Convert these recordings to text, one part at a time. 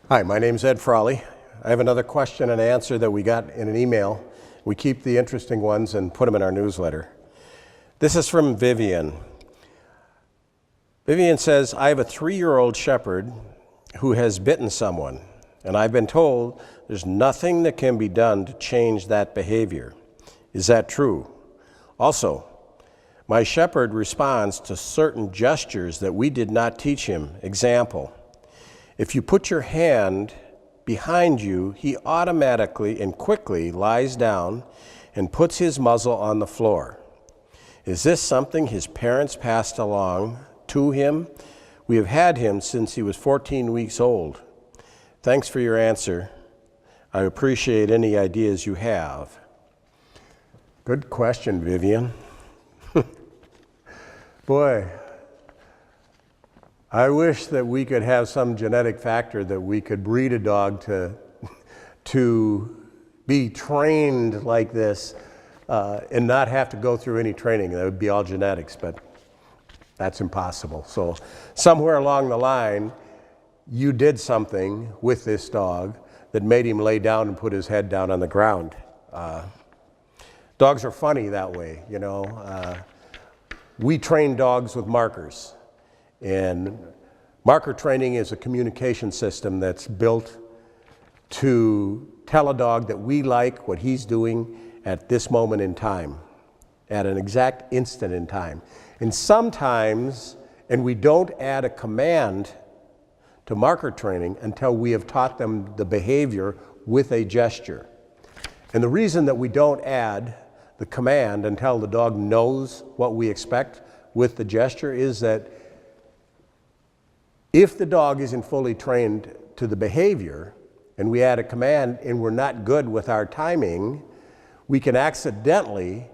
Hi, my name's Ed Frawley. I have another question and answer that we got in an email. We keep the interesting ones and put them in our newsletter. This is from Vivian. Vivian says, I have a 3-year-old shepherd who has bitten someone, and I've been told there's nothing that can be done to change that behavior. Is that true? Also, my shepherd responds to certain gestures that we did not teach him. Example, if you put your hand behind you, he automatically and quickly lies down and puts his muzzle on the floor. Is this something his parents passed along to him? We have had him since he was 14 weeks old. Thanks for your answer. I appreciate any ideas you have. Good question, Vivian. Boy, I wish that we could have some genetic factor that we could breed a dog to be trained like this and not have to go through any training. That would be all genetics, but that's impossible. So somewhere along the line, you did something with this dog that made him lay down and put his head down on the ground. Dogs are funny that way, you know. We train dogs with markers, and marker training is a communication system that's built to tell a dog that we like what he's doing at this moment in time, at an exact instant in time. And sometimes, and we don't add a command to marker training until we have taught them the behavior with a gesture. And the reason that we don't add the command until the dog knows what we expect with the gesture is that if the dog isn't fully trained to the behavior and we add a command and we're not good with our timing, we can accidentally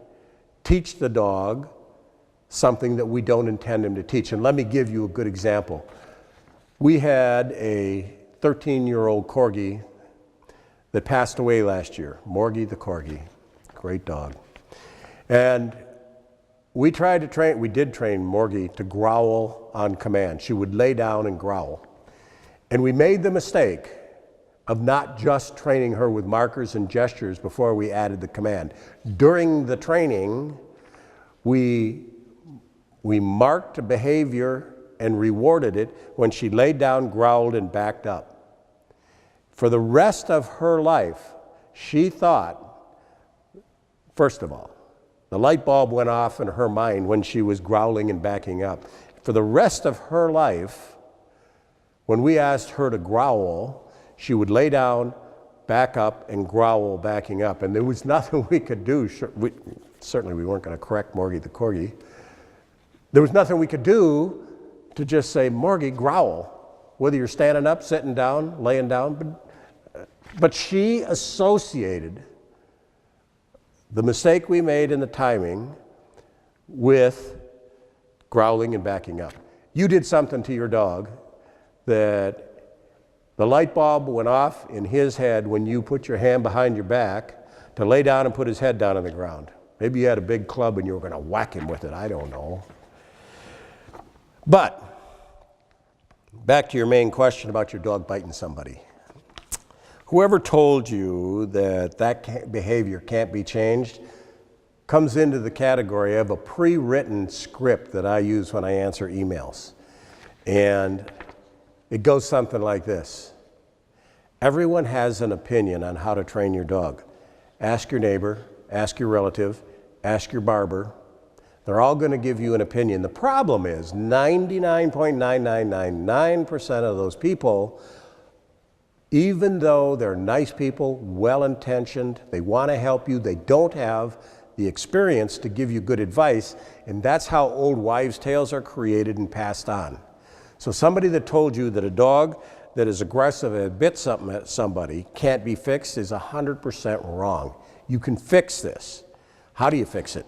teach the dog something that we don't intend him to teach. And let me give you a good example. We had a 13-year-old corgi that passed away last year, Morgie the corgi, great dog. And we did train Morgie to growl on command. She would lay down and growl. And we made the mistake of not just training her with markers and gestures before we added the command. During the training, we marked a behavior and rewarded it when she laid down, growled, and backed up. For the rest of her life, she thought, first of all, the light bulb went off in her mind when she was growling and backing up. For the rest of her life, when we asked her to growl, she would lay down, back up, and growl backing up. And there was nothing we could do. Certainly we weren't going to correct Morgie the corgi. There was nothing we could do to just say, Morgie, growl, whether you're standing up, sitting down, laying down. But she associated the mistake we made in the timing with growling and backing up. You did something to your dog that the light bulb went off in his head when you put your hand behind your back to lay down and put his head down on the ground. Maybe you had a big club and you were going to whack him with it, I don't know. But back to your main question about your dog biting somebody. Whoever told you that behavior can't be changed comes into the category of a pre-written script that I use when I answer emails. And it goes something like this. Everyone has an opinion on how to train your dog. Ask your neighbor, ask your relative, ask your barber. They're all going to give you an opinion. The problem is 99.9999% of those people, even though they're nice people, well-intentioned, they want to help you, they don't have the experience to give you good advice, and that's how old wives' tales are created and passed on. So somebody that told you that a dog that is aggressive and bit something at somebody can't be fixed is 100% wrong. You can fix this. How do you fix it?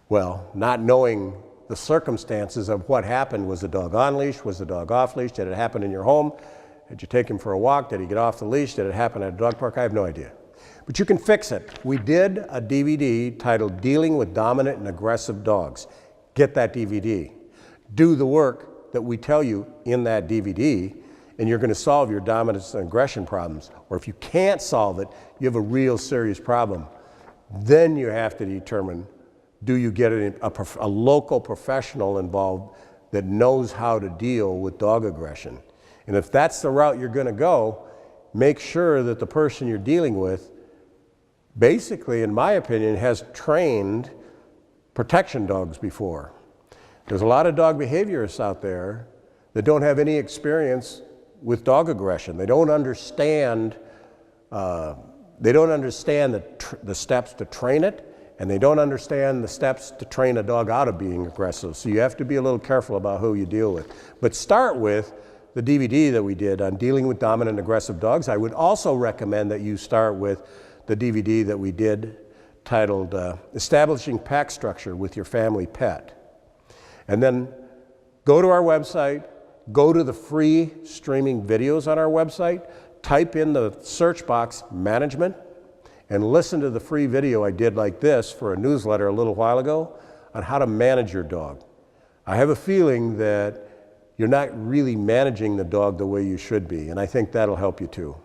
Well, not knowing the circumstances of what happened. Was the dog on leash? Was the dog off leash? Did it happen in your home? Did you take him for a walk? Did he get off the leash? Did it happen at a dog park? I have no idea. But you can fix it. We did a DVD titled Dealing with Dominant and Aggressive Dogs. Get that DVD. Do the work that we tell you in that DVD, and you're going to solve your dominance and aggression problems. Or if you can't solve it, you have a real serious problem. Then you have to determine, do you get a local professional involved that knows how to deal with dog aggression? And if that's the route you're going to go, make sure that the person you're dealing with, basically, in my opinion, has trained protection dogs before. There's a lot of dog behaviorists out there that don't have any experience with dog aggression. They don't understand the steps to train it, and they don't understand the steps to train a dog out of being aggressive. So you have to be a little careful about who you deal with. But start with the DVD that we did on dealing with dominant and aggressive dogs. I would also recommend that you start with the DVD that we did titled Establishing Pack Structure with Your Family Pet. And then go to our website, go to the free streaming videos on our website, type in the search box management, and listen to the free video I did like this for a newsletter a little while ago on how to manage your dog. I have a feeling that you're not really managing the dog the way you should be, and I think that'll help you too.